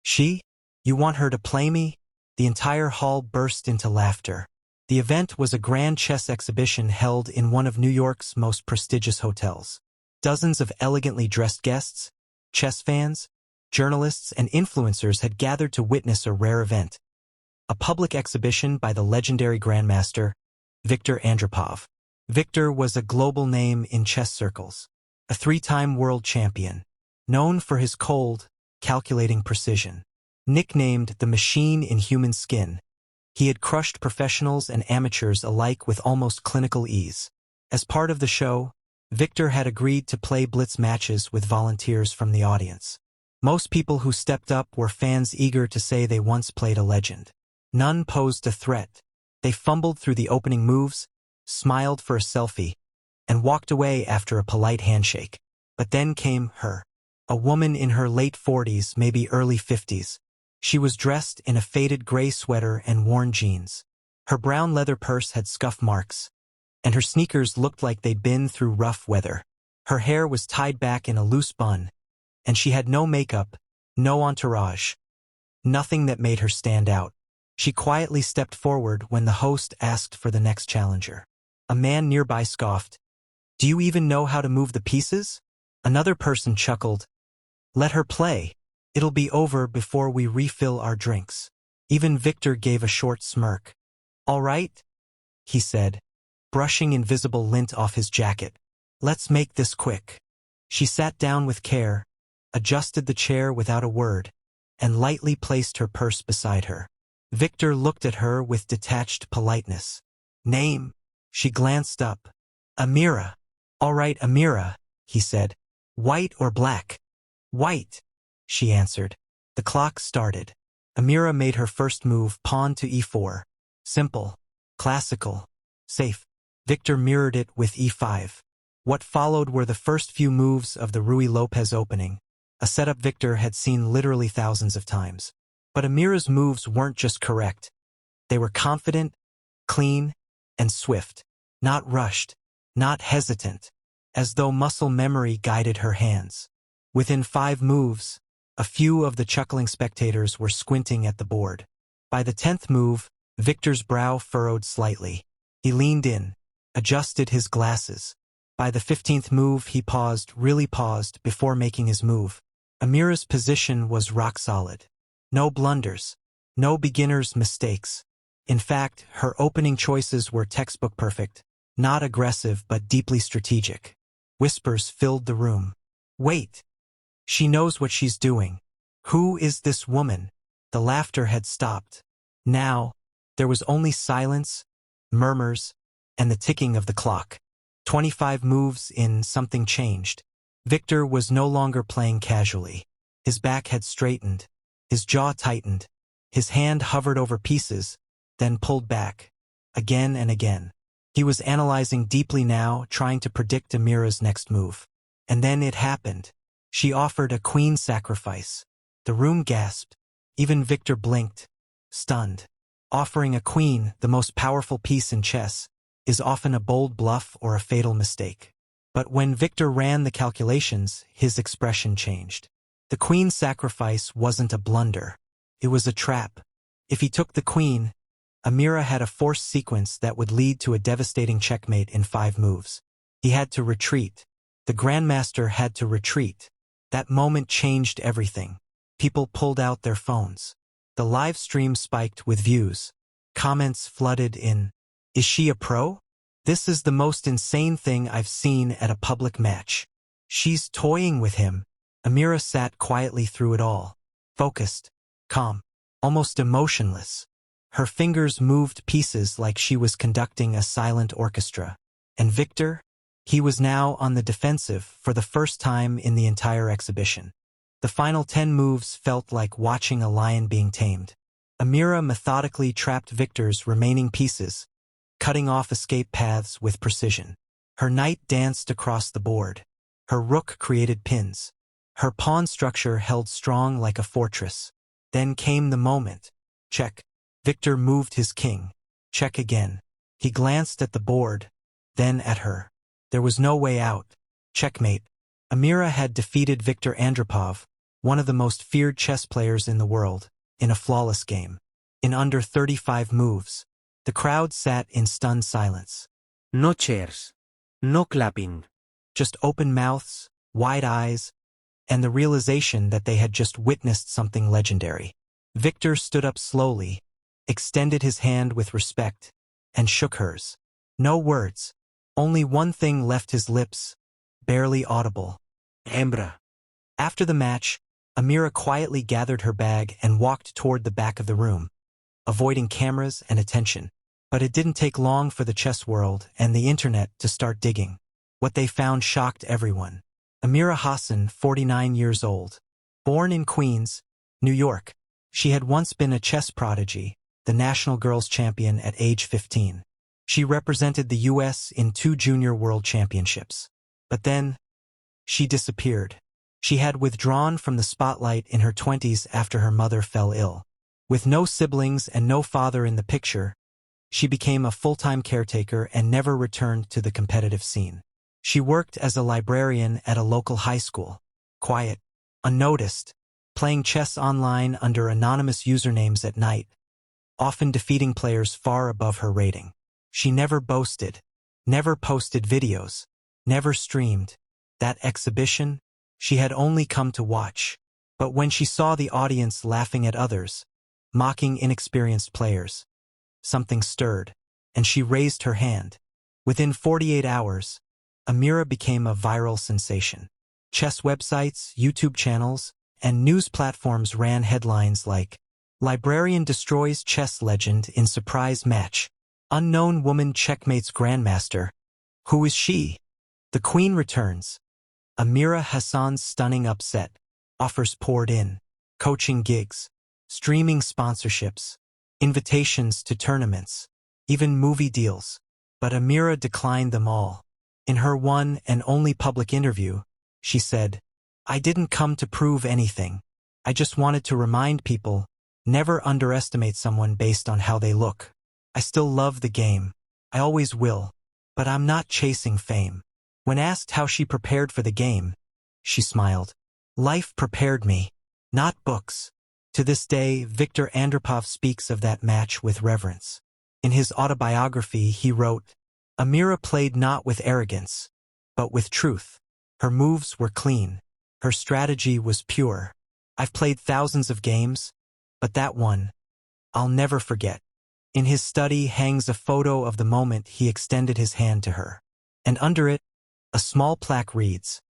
She? You want her to play me? The entire hall burst into laughter. The event was a grand chess exhibition held in one of New York's most prestigious hotels. Dozens of elegantly dressed guests, chess fans, journalists, and influencers had gathered to witness a rare event. A public exhibition by the legendary Grandmaster, Viktor Andropov. Viktor was a global name in chess circles, a three-time world champion, known for his cold, calculating precision. Nicknamed the machine in human skin, he had crushed professionals and amateurs alike with almost clinical ease. As part of the show, Viktor had agreed to play blitz matches with volunteers from the audience. Most people who stepped up were fans eager to say they once played a legend. None posed a threat. They fumbled through the opening moves, smiled for a selfie, and walked away after a polite handshake. But then came her. A woman in her late 40s, maybe early 50s. She was dressed in a faded gray sweater and worn jeans. Her brown leather purse had scuff marks, and her sneakers looked like they'd been through rough weather. Her hair was tied back in a loose bun, and she had no makeup, no entourage, nothing that made her stand out. She quietly stepped forward when the host asked for the next challenger. A man nearby scoffed, "Do you even know how to move the pieces?" Another person chuckled, "Let her play. It'll be over before we refill our drinks." Even Viktor gave a short smirk. "All right," he said, brushing invisible lint off his jacket. "Let's make this quick." She sat down with care, adjusted the chair without a word, and lightly placed her purse beside her. Viktor looked at her with detached politeness. "Name?" She glanced up. "Amira." "All right, Amira," he said. "White or black?" "White," she answered. The clock started. Amira made her first move, pawn to e4. Simple, classical, safe. Viktor mirrored it with e5. What followed were the first few moves of the Ruy Lopez opening, a setup Viktor had seen literally thousands of times. But Amira's moves weren't just correct. They were confident, clean, and swift. Not rushed, not hesitant, as though muscle memory guided her hands. Within 5 moves, a few of the chuckling spectators were squinting at the board. By the 10th move, Viktor's brow furrowed slightly. He leaned in, adjusted his glasses. By the 15th move, he paused, really paused, before making his move. Amira's position was rock solid. No blunders, no beginner's mistakes. In fact, her opening choices were textbook perfect, not aggressive but deeply strategic. Whispers filled the room. "Wait! She knows what she's doing. Who is this woman?" The laughter had stopped. Now, there was only silence, murmurs, and the ticking of the clock. 25 moves in, something changed. Viktor was no longer playing casually. His back had straightened. His jaw tightened. His hand hovered over pieces, then pulled back. Again and again. He was analyzing deeply now, trying to predict Amira's next move. And then it happened. She offered a queen sacrifice. The room gasped. Even Viktor blinked, stunned. Offering a queen, the most powerful piece in chess, is often a bold bluff or a fatal mistake. But when Viktor ran the calculations, his expression changed. The queen sacrifice wasn't a blunder. It was a trap. If he took the queen, Amira had a forced sequence that would lead to a devastating checkmate in 5 moves. He had to retreat. The Grandmaster had to retreat. That moment changed everything. People pulled out their phones. The live stream spiked with views. Comments flooded in. "Is she a pro? This is the most insane thing I've seen at a public match. She's toying with him." Amira sat quietly through it all. Focused, calm, almost emotionless. Her fingers moved pieces like she was conducting a silent orchestra. And Viktor? He was now on the defensive for the first time in the entire exhibition. The final 10 moves felt like watching a lion being tamed. Amira methodically trapped Viktor's remaining pieces, cutting off escape paths with precision. Her knight danced across the board. Her rook created pins. Her pawn structure held strong like a fortress. Then came the moment. Check. Viktor moved his king. Check again. He glanced at the board, then at her. There was no way out. Checkmate. Amira had defeated Viktor Andropov, one of the most feared chess players in the world, in a flawless game. In under 35 moves, the crowd sat in stunned silence. No cheers. No clapping. Just open mouths, wide eyes, and the realization that they had just witnessed something legendary. Victor stood up slowly, extended his hand with respect, and shook hers. No words. Only one thing left his lips, barely audible. Hembra. After the match, Amira quietly gathered her bag and walked toward the back of the room, avoiding cameras and attention. But it didn't take long for the chess world and the internet to start digging. What they found shocked everyone. Amira Hassan, 49 years old. Born in Queens, New York. She had once been a chess prodigy, the national girls champion at age 15. She represented the U.S. in 2 junior world championships. But then, she disappeared. She had withdrawn from the spotlight in her 20s after her mother fell ill. With no siblings and no father in the picture, she became a full-time caretaker and never returned to the competitive scene. She worked as a librarian at a local high school, quiet, unnoticed, playing chess online under anonymous usernames at night, often defeating players far above her rating. She never boasted, never posted videos, never streamed. That exhibition, she had only come to watch. But when she saw the audience laughing at others, mocking inexperienced players, something stirred, and she raised her hand. Within 48 hours, Amira became a viral sensation. Chess websites, YouTube channels, and news platforms ran headlines like, "Librarian destroys chess legend in surprise match. Unknown woman checkmates Grandmaster. Who is she? The Queen returns." Amira Hassan's stunning upset. Offers poured in. Coaching gigs. Streaming sponsorships. Invitations to tournaments. Even movie deals. But Amira declined them all. In her one and only public interview, she said, "I didn't come to prove anything. I just wanted to remind people, never underestimate someone based on how they look. I still love the game. I always will. But I'm not chasing fame." When asked how she prepared for the game, she smiled. "Life prepared me, not books." To this day, Viktor Andropov speaks of that match with reverence. In his autobiography, he wrote, "Amira played not with arrogance, but with truth. Her moves were clean. Her strategy was pure. I've played thousands of games, but that one, I'll never forget." In his study hangs a photo of the moment he extended his hand to her. And under it, a small plaque reads,